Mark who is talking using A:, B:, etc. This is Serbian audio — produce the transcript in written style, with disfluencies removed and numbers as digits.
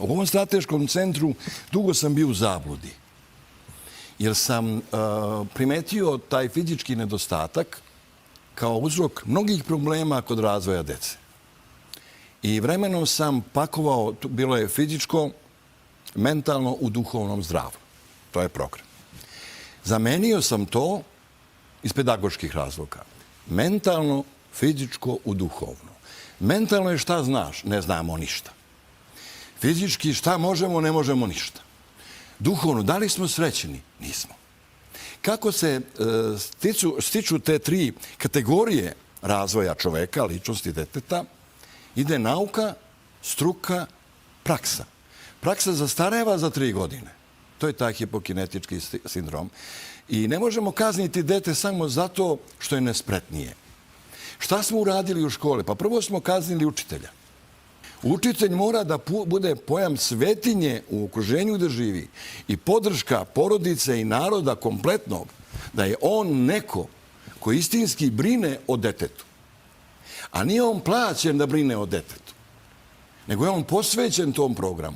A: U ovom strateškom centru dugo sam bio u zabludi, jer sam primetio taj fizički nedostatak kao uzrok mnogih problema kod razvoja dece. I vremenom sam pakovao, bilo je fizičko, mentalno u duhovnom zdravlju. To je program. Zamenio sam to iz pedagoških razloga. Mentalno, fizičko u duhovno. Mentalno je šta znaš? Ne znamo ništa. Fizički šta možemo? Ne možemo ništa. Duhovno, da li smo srećeni? Nismo. Kako se stiču te tri kategorije razvoja čoveka, ličnosti deteta? Ide nauka, struka, praksa. Praksa zastareva za 3 godine. To je taj hipokinetički sindrom. I ne možemo kazniti dete samo zato što je nespretnije. Šta smo uradili u škole? Pa prvo smo kaznili učitelja. Učitelj mora da bude pojam svetinje u okruženju gde živi i podrška porodice i naroda kompletnog, da je on neko koji istinski brine o detetu. A nije on plaćen da brine o detetu, nego je on posvećen tom programu.